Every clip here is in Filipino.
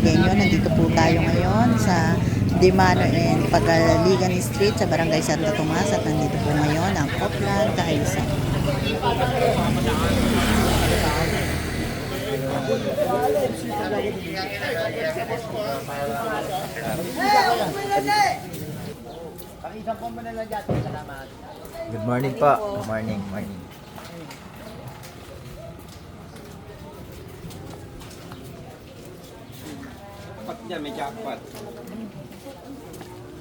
Orteño. Nandito po tayo ngayon sa Dimano and Pagaligan Street sa Barangay Santo Tomas at nandito po ngayon ang Oplan Kaisa. Good morning po. Good morning. Morning.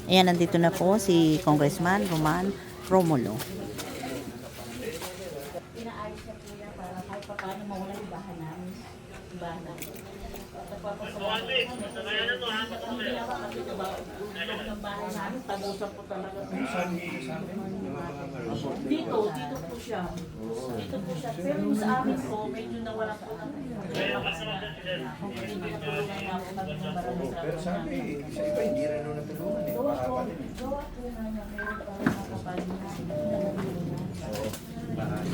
Ayan, nandito na po si Congressman Roman Romulo. Inaayos na po yan para kahit pa paano mawala yung bahay namin. Ng bahay namin, tagusan po talaga. Dito po siya. Dito po siya. Pero yung sa amin po, medyo nawala po ng Pero sabi, sa iba hindi rin nung natulungan eh. Mahaba din eh. gawa po na niya, meron pa rin mga kapatid na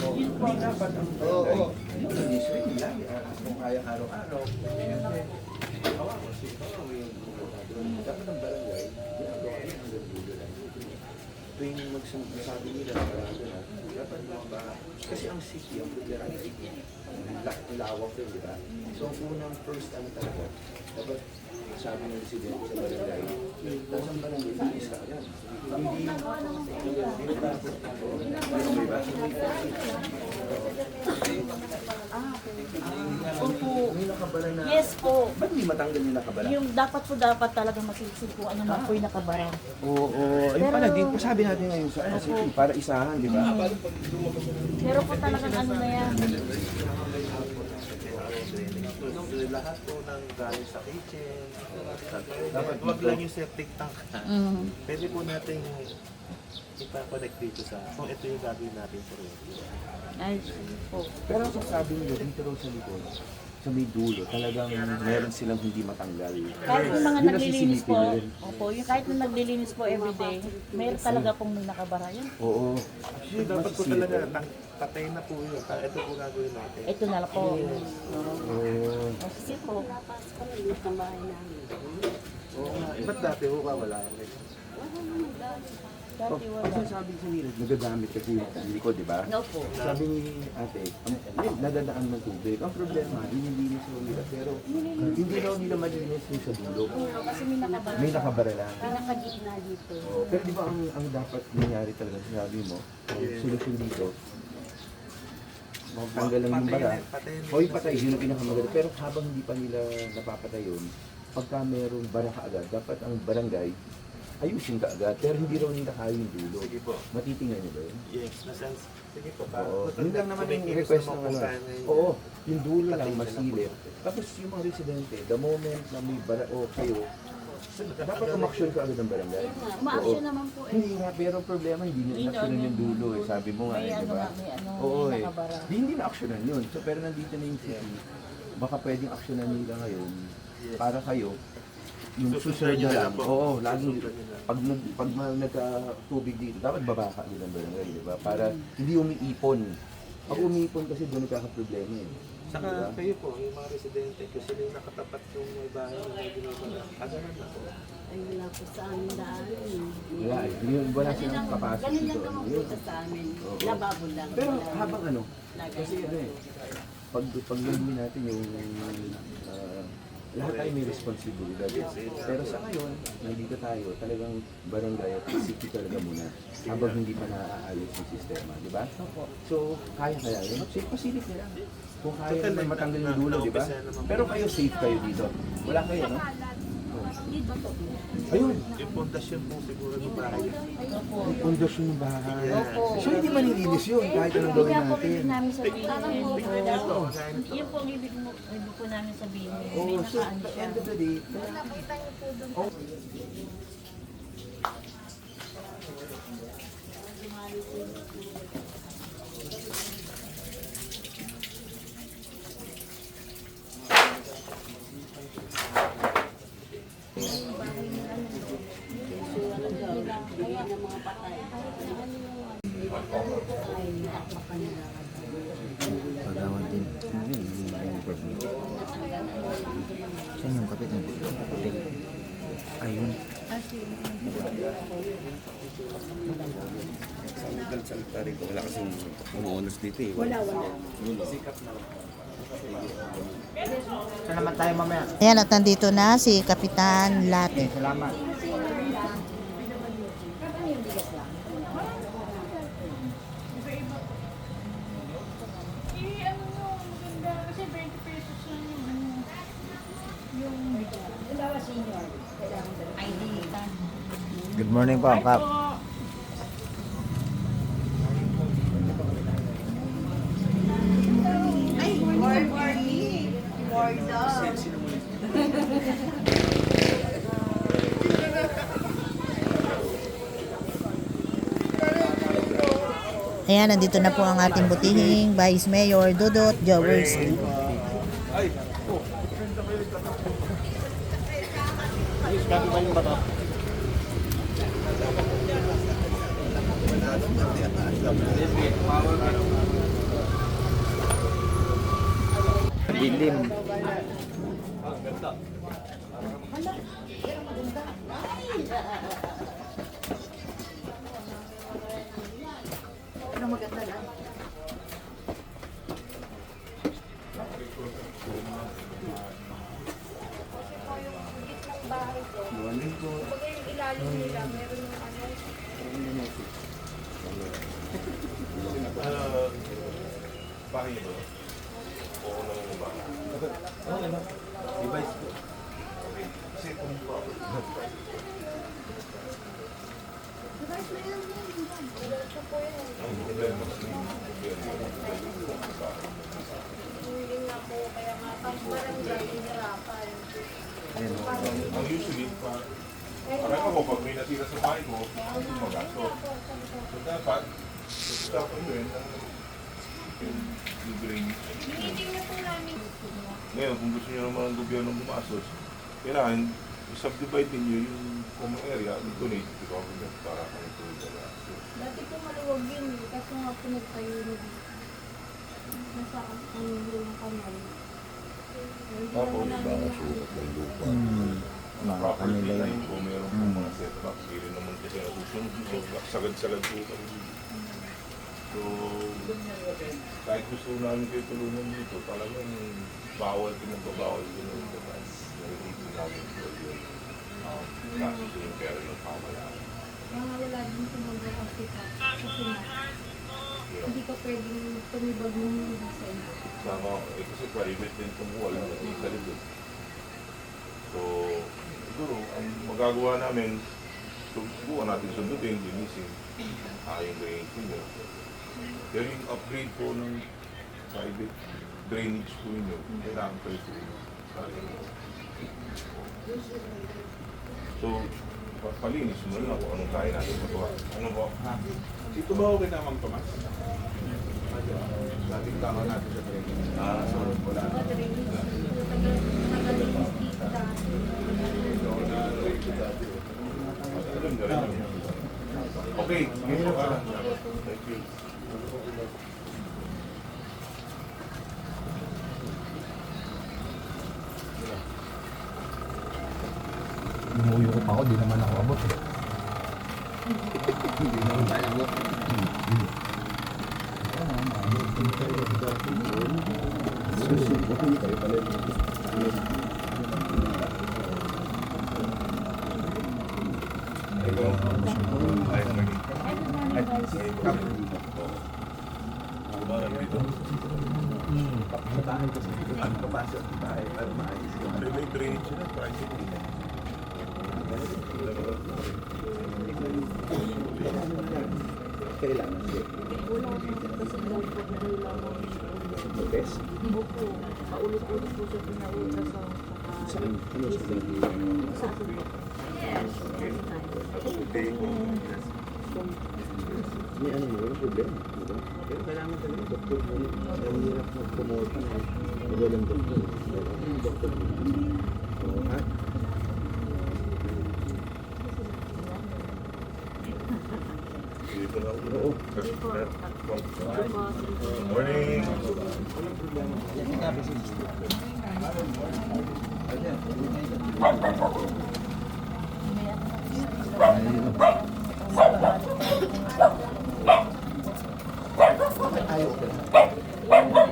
Hindi dapat ang barangay. Yung nag-isip nila, kung kaya araw-araw. Siyempre, kawawa si dapat ang barangay, ginagawa niya ang gandulo lang. Tuwing magsabi nila na marado na, dapat ba, kasi ang city, ang problema ng city, lawak yun, di ba? So, ang unang first ano talaga, dapat sabi ng residente sa barangay, tapos ang barangay, bilis ka agad. Hindi ba? Opo. May nakabara na. Yes po. Ba't hindi matanggal yung nakabara? Yung dapat talaga masisigpuan naman po yung nakabara. Oo, ayun pala, di po sabi natin ngayon sa city, para isahan, di ba? Pero po talagang ano na yan. Lahat po ng galing sa kitchen, dapat wag lang yung septic tank. Pwede po natin ipa-connect dito sa, kung ito yung gagawin natin sa road. Ay, sige po. Pero ang sabi nila dito raw sa likod, sa may dulo, talagang meron silang hindi matanggal. Kahit yung mga Yun ang naglilinis sisilipin po, nila. opo, yung kahit yung naglilinis po everyday, meron talaga pong may nakabara yan. Oo. Actually, dapat po talaga, patay na po yun. Ito po gagawin natin. Ito na lang po. Oo. O, sige po. Oo nga, ba't dati ho ka wala yan? Dati wala. Kasi sabi sa nila, nagagamit kasi yung likod, di ba? No po. Sabi ni ate, nadadaan ng tubig. Ang problema, inilinis mo nila, pero hindi raw nila malinis yung sa dulo. Kasi may nakabara. May nakabara lang. Pinakagitna dito. Oo, pero di ba ang dapat nangyari talaga, sabi mo, ang solusyon dito, tanggalan yung bara. Hoy, patay, yun ang pinakamaganda. Pero habang hindi pa nila napapatay yun, pagka merong bara ka agad, dapat ang barangay, ayusin ka agad. Pero hindi raw nila kaya yung dulo. Sige po. Matitingnan nyo ba yun? Yes, nasense. Sige po. Oo, yun lang naman yung request ng ano. Oo, yung dulo lang masilip. Tapos yung mga residente, the moment na may bara o kayo, dapat umaksyon ka agad ng barangay. Uma-action naman po eh. Hindi nga, pero problema, hindi nyo na-actionan yung dulo eh. Sabi mo nga May eh, ano di ba? nga, may ano, Oo may eh. nakabara. Hindi na-actionan yun. So, pero nandito na yung city, baka pwedeng actionan nila ngayon para kayo, yung susunod na lang. Oo, laging, pag nagka-tubig dito, dapat babaka nila ang barangay, di ba? Para hindi umiipon. Pag umiipon kasi doon nagkaka-problema eh. Saka kayo po, yung mga residente, kasi sila yung nakatapat yung may bahay na may ginagawa. Agaran na po. Ay, wala po sa amin daan. Wala eh. Wala silang capacity Ganun lang doon. naman Yun. po sa amin. Oo. Lababo lang. Pero Wala. habang ano, kasi ano eh, pag gawin natin yung lahat tayo may responsibilidad. Pero sa ngayon, nandito tayo, talagang barangay at city talaga muna habang hindi pa naaayos yung sistema, di ba? So, kaya yun. Safe pasilip nila. Kung kaya naman matanggal yung dulo, di ba? Pero kayo safe kayo dito. Wala kayo, no? Ayun, Yung pundasyon po siguro ng bahay. yung pundasyon ng bahay. Opo. So, hindi manilinis yun kahit anong gawin Kaya po natin. ibig namin sabihin. Oo. Yun po ang ibig po namin sabihin. May Oh, so nakaano at the siya. end of the day, Kaya ng mga patay. Pagawan din. Saan yung kapit ng ayun. Sa legal salita rito, wala kasing honors dito eh. Wala. Saan naman tayo mamaya? Ayan, at nandito na si Kapitan Late. Salamat. ano nyo, maganda. Kasi 20 pesos lang yung Good morning po, Kap. Ayan, nandito na po ang ating butihing Vice Mayor Dudut Jaworski. Dilim. Ang usually, parang ako, pag may natira sa bahay mo, magasto. So dapat yun yung drainage. Ngayon, kung gusto nyo naman ang gobyerno bumasos, kailangan i-subdivide ninyo yung common area, i-donate to government para kayo ito. Dati po maluwag yun, kaso nga po nagtayo nasa ang yung kanal. Tapos, Mga property kanila line yun. po, meron po mga setbacks, hindi rin naman kasi nasusunod. So, sagad-sagad po kami. So, kahit gusto namin kayo tulungan dito, talagang bawal, pinagbabawal din ang batas. Narinig namin po yun. Kaso yung pera ng pamalaan. Mga wala din sumagay ang sikat. Kasi nga, hindi ka pwedeng tumibag ng hindi sa inyo. Sama, kasi private din itong wall na sa likod. So, siguro, ang magagawa namin, subukan natin sundutin, linisin, yung drainage ninyo. Pero yung upgrade po ng private drainage po ninyo, kailangan kayo po so, palinis mo lang kung anong kaya natin magawa. Ano po? Dito ba okay na, Ma'am Tomas? Dating tama natin sa drainage. So wala na. Okay, sige po. Thank you. Umuwi ko pa ako, di naman ako abot eh. May drainage na, private din. Kailangan. Test? Opo, paulit-ulit po siya pinauultrasound sa Saan? Ano sa sa akin po. May ano mo, walang problema. Diba? Pero kailangan talaga doktor mo. Ang hirap mag-promote na walang doktor. Yung doktor mo. So, ha? Dito na ako. Oo. Morning. Hindi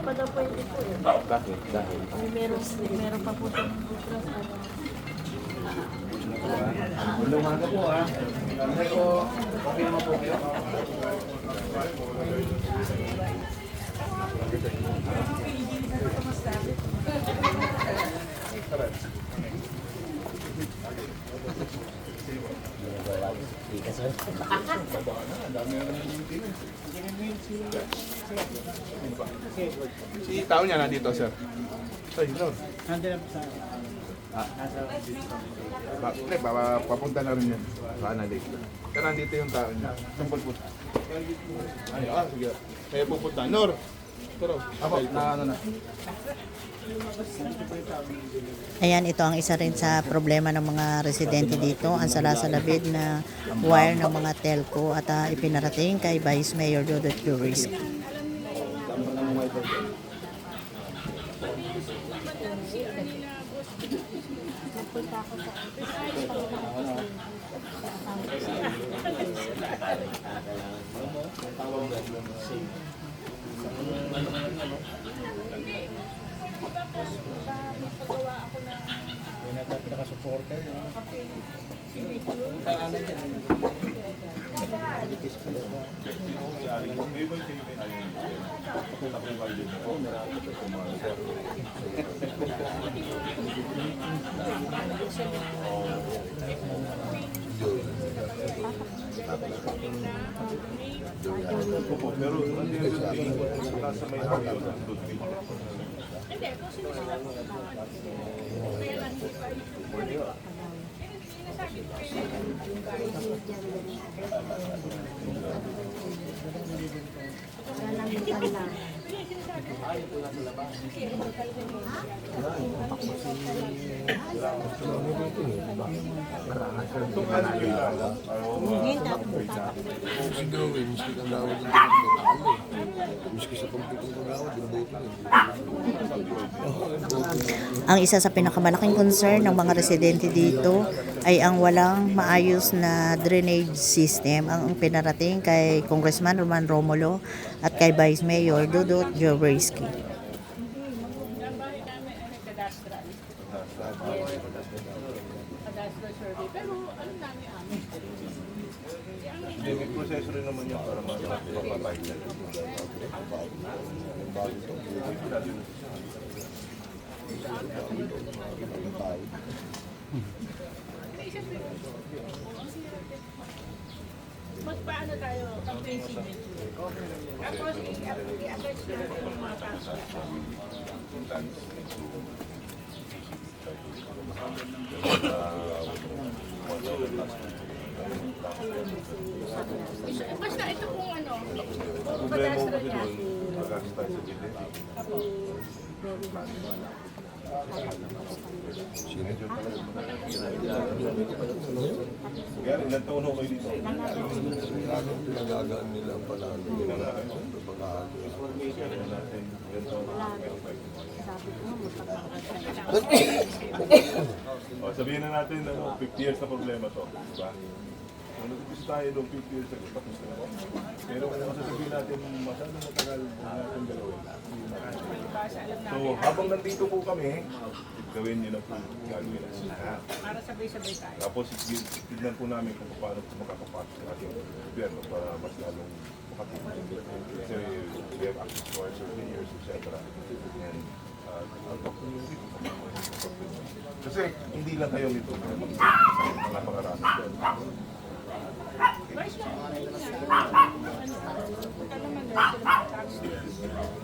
pa daw pwede po eh. Bakit? Dahil? Meron pa po siyang bukas. Magandang umaga po ha. Ano po, okay naman po kayo? Si tao niya nandito, sir. Ay, Lord. Hindi, papunta na rin yan. Baka nandito. Pero nandito yung tao niya. Sampol po. Ay, sige. Kaya pupunta. Nor! Pero, na. Ayan, ito ang isa rin sa problema ng mga residente dito, ang salasalabid na wire ng mga telco at ipinarating kay Vice Mayor Dodot Jurisk. pero nasa may hangyo ng Ludwig. Itong ano yung Ang isa sa pinakamalaking concern ng mga residente dito ay ang walang maayos na drainage system ang pinarating kay Congressman Roman Romulo at kay Vice Mayor Dodot Jurisk. Hindi, may proseso rin naman yan para mapapayag na. Magpaano tayo? Pag-president. Tapos, i-attach na yung mga kaso. Basta ito kung ano, Problema ko kasi doon, mag-access tayo sa GDP. Kaya ilan taon ho kayo dito? Pinagagaan nila ang panalo. Sabihin na natin, 50 years na problema to. Diba? Kung nag-upis tayo noong 50 years ago, tapos na ako. Pero kung masasabihin natin, masyadong matagal natin gawin. So, habang nandito po kami, gawin nyo na po yung gagawin natin. para sabay-sabay tayo. Tapos, tignan po namin kung paano makakapasok sa ating gobyerno para mas lalong makatulong. Kasi we have access to our surveyors, etc. And I'll talk to you. Kasi hindi lang kayo nito, mga pangarasan doon.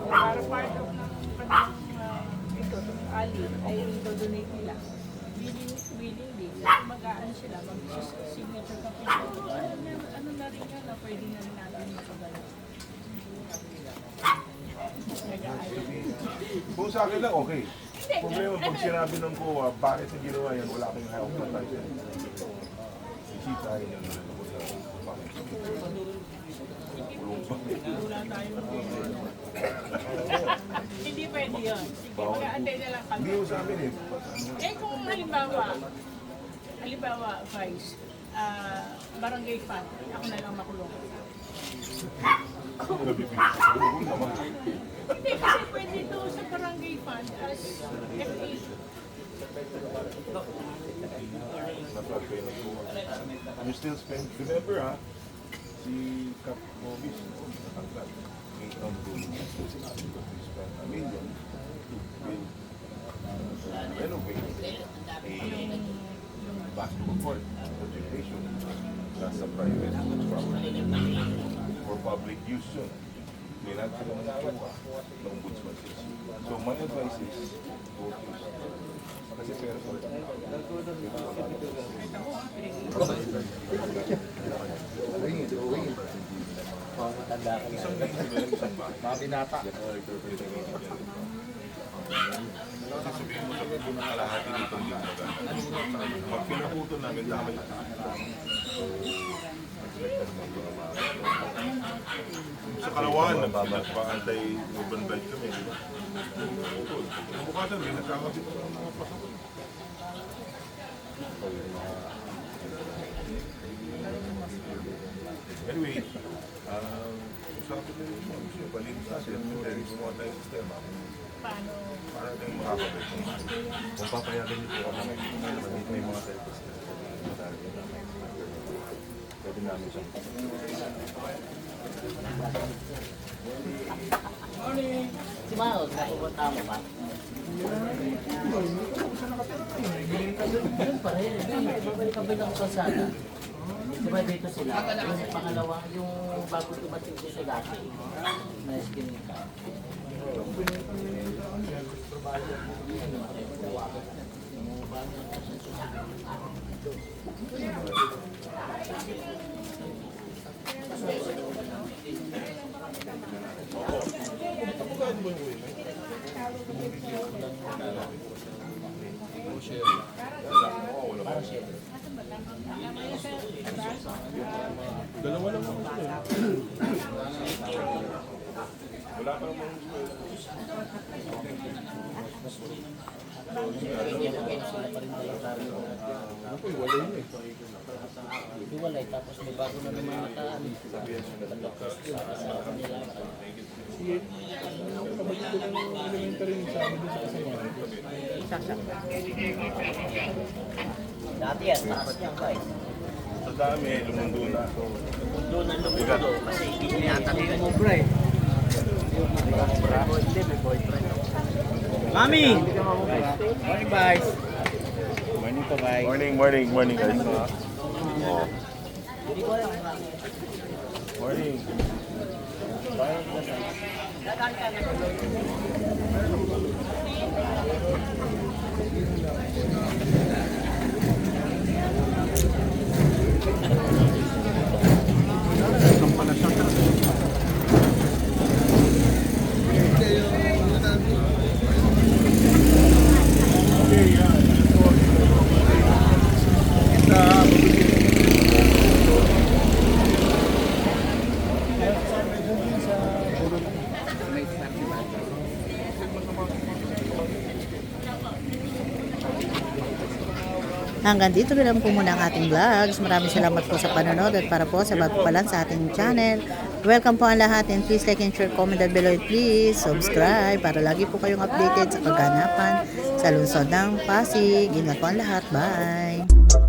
Para part of ng ito, ali, ay do-donate nila. Willingly, mag-aan sila, mag-signature ka ano na rin yan, na pwede na rin natin makagalan. Kung sa akin lang, okay. Problema, pag sinabi ng COA, bakit sa ginawa yan, wala akong help na tayo. bisita ay yung nalulungkot na bakit sa kulong pa. Wala tayong hindi pwede yun. Sige, mag-aantay na lang kami. Hindi mo sa amin eh. Eh kung halimbawa, Vice, barangay fund, ako na lang makulong. Kulong naman. Hindi, kasi pwede ito sa barangay fund as FA. Napag kayo nagkuha. You still spend, remember ha, si Cap Mobis, natanggal. 8 round goal. Sinabi ko, we spent $1 million to build, renovate a basketball court, a gymnasium, nasa private property for public use yun. May lahat sila nagkuha ng ombudsman system. So my advice is, vote use. Kasi pero Mga binata. sabihin mo sa kalahati nitong limbaga. Pag pinaputol namin, dami na. Sa Kalawan, nagpa-anti-urban blight kami. Bukatan, may nagkakabit ng mga pasok. Anyway, usapin na yun mo. Gusto nyo palinis na sila. Pero gumawa tayo ng sistema. Paano? Para tayong makakabit. Kung papayagan niyo po kami, may mga therapist na pwede namin siyang Si Miles, napupunta mo ba? Yun pa rin, babalik-babalik ang kalsada. Diba dito sila? Yung pangalawa, yung bago dumating dito dati. Na skin ka. dalawa lang mo. Wala pa naman. Hiwalay, tapos may bago na naman nataan. Dati yan, taas niya guys. Sa dami, lumundo na. Mundo ng lumundo, kasi hindi niya yata mo bro eh. May boyfriend. Mami! Morning, guys. Morning po, guys. Morning guys. Morning. Hanggang dito lang po muna ang ating vlogs. Maraming salamat po sa panonood at para po sa bago pa lang sa ating channel. Welcome po ang lahat and please like and share, comment down below and please subscribe para lagi po kayong updated sa kaganapan sa lungsod ng Pasig. Ingat po ang lahat. Bye!